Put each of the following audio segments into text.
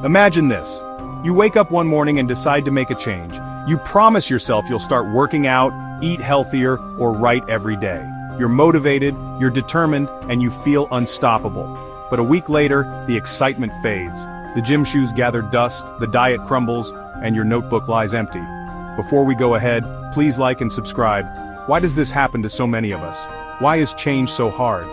Imagine this. You wake up one morning and decide to make a change. You promise yourself you'll start working out, eat healthier, or write every day. You're motivated, you're determined, and you feel unstoppable. But a week later, the excitement fades. The gym shoes gather dust, the diet crumbles, and your notebook lies empty. Before we go ahead, please like and subscribe. Why does this happen to so many of us? Why is change so hard?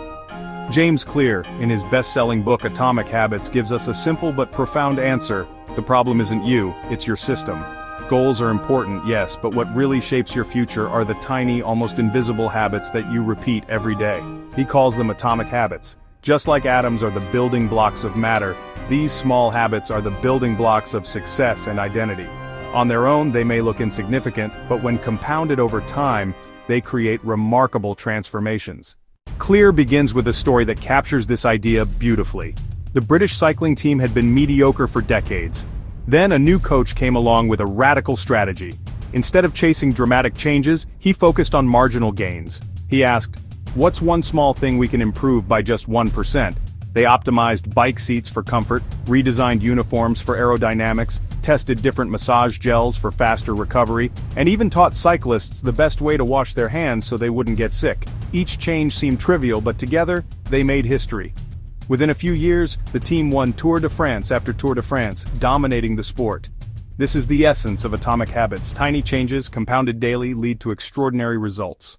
James Clear, in his best-selling book Atomic Habits, gives us a simple but profound answer. The problem isn't you, it's your system. Goals are important, yes, but what really shapes your future are the tiny, almost invisible habits that you repeat every day. He calls them atomic habits. Just like atoms are the building blocks of matter, these small habits are the building blocks of success and identity. On their own, they may look insignificant, but when compounded over time, they create remarkable transformations. Clear begins with a story that captures this idea beautifully. The British cycling team had been mediocre for decades. Then a new coach came along with a radical strategy. Instead of chasing dramatic changes, he focused on marginal gains. He asked, "What's one small thing we can improve by just 1%? They optimized bike seats for comfort, redesigned uniforms for aerodynamics, tested different massage gels for faster recovery, and even taught cyclists the best way to wash their hands so they wouldn't get sick. Each change seemed trivial, but together, they made history. Within a few years, the team won Tour de France after Tour de France, dominating the sport. This is the essence of atomic habits. Tiny changes, compounded daily, lead to extraordinary results.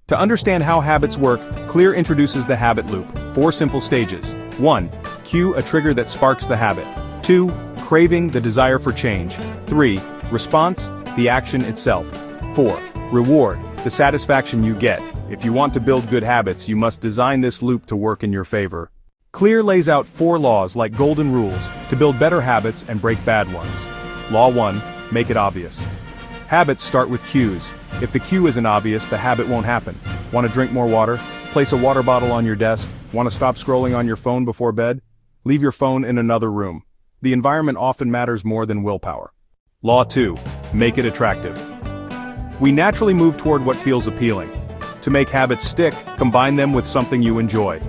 To understand how habits work, Clear introduces the habit loop, 4 simple stages. 1. Cue, a trigger that sparks the habit. 2. Craving, the desire for change. 3. Response, the action itself. 4. Reward, the satisfaction you get. If you want to build good habits, you must design this loop to work in your favor. Clear lays out 4 laws like golden rules to build better habits and break bad ones. Law 1, make it obvious. Habits start with cues. If the cue isn't obvious, the habit won't happen. Want to drink more water? Place a water bottle on your desk. Want to stop scrolling on your phone before bed? Leave your phone in another room. The environment often matters more than willpower. Law 2, make it attractive. We naturally move toward what feels appealing. To make habits stick, combine them with something you enjoy.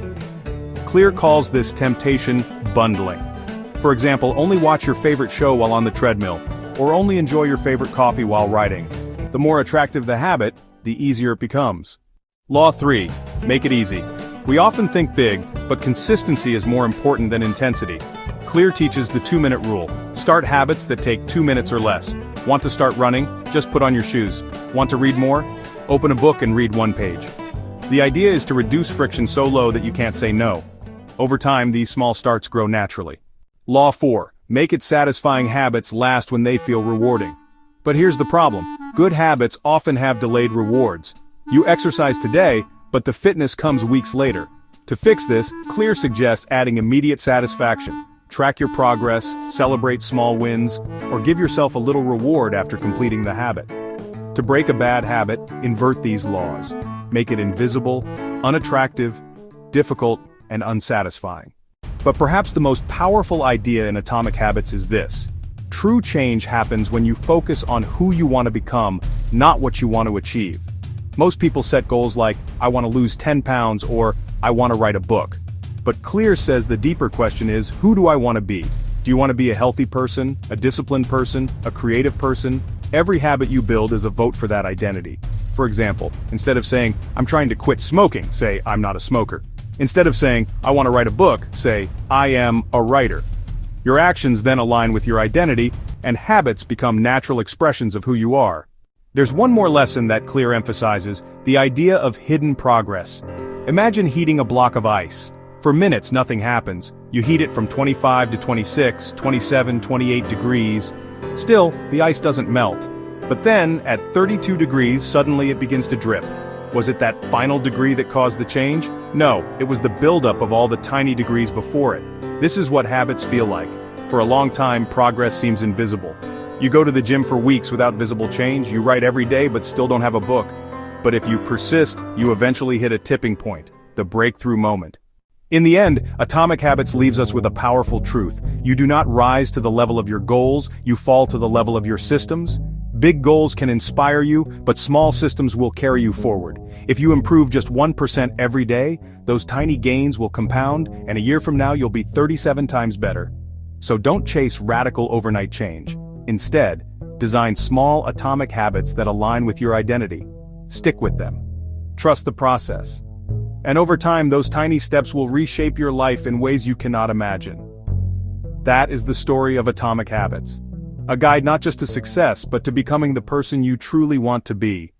Clear calls this temptation bundling. For example, only watch your favorite show while on the treadmill, or only enjoy your favorite coffee while writing. The more attractive the habit, the easier it becomes. Law 3, make it easy. We often think big, but consistency is more important than intensity. Clear teaches the 2-minute rule. Start habits that take 2 minutes or less. Want to start running? Just put on your shoes. Want to read more? Open a book and read 1 page. The idea is to reduce friction so low that you can't say no. Over time, these small starts grow naturally. Law 4, make it satisfying. Habits last when they feel rewarding. But here's the problem. Good habits often have delayed rewards. You exercise today, but the fitness comes weeks later. To fix this, Clear suggests adding immediate satisfaction. Track your progress, celebrate small wins, or give yourself a little reward after completing the habit. To break a bad habit, invert these laws. Make it invisible, unattractive, difficult, and unsatisfying. But perhaps the most powerful idea in Atomic Habits is this. True change happens when you focus on who you want to become, not what you want to achieve. Most people set goals like, I want to lose 10 pounds or I want to write a book. But Clear says the deeper question is, who do I want to be? Do you want to be a healthy person, a disciplined person, a creative person? Every habit you build is a vote for that identity. For example, instead of saying, I'm trying to quit smoking, say, I'm not a smoker. Instead of saying, I want to write a book, say, I am a writer. Your actions then align with your identity, and habits become natural expressions of who you are. There's one more lesson that Clear emphasizes, the idea of hidden progress. Imagine heating a block of ice. For minutes, nothing happens. You heat it from 25 to 26, 27, 28 degrees. Still, the ice doesn't melt. But then, at 32 degrees, suddenly it begins to drip. Was it that final degree that caused the change? No, it was the buildup of all the tiny degrees before it. This is what habits feel like. For a long time, progress seems invisible. You go to the gym for weeks without visible change, you write every day but still don't have a book. But if you persist, you eventually hit a tipping point, the breakthrough moment. In the end, Atomic Habits leaves us with a powerful truth. You do not rise to the level of your goals, you fall to the level of your systems. Big goals can inspire you, but small systems will carry you forward. If you improve just 1% every day, those tiny gains will compound, and a year from now you'll be 37 times better. So don't chase radical overnight change. Instead, design small atomic habits that align with your identity. Stick with them. Trust the process. And over time, those tiny steps will reshape your life in ways you cannot imagine. That is the story of Atomic Habits. A guide not just to success, but to becoming the person you truly want to be.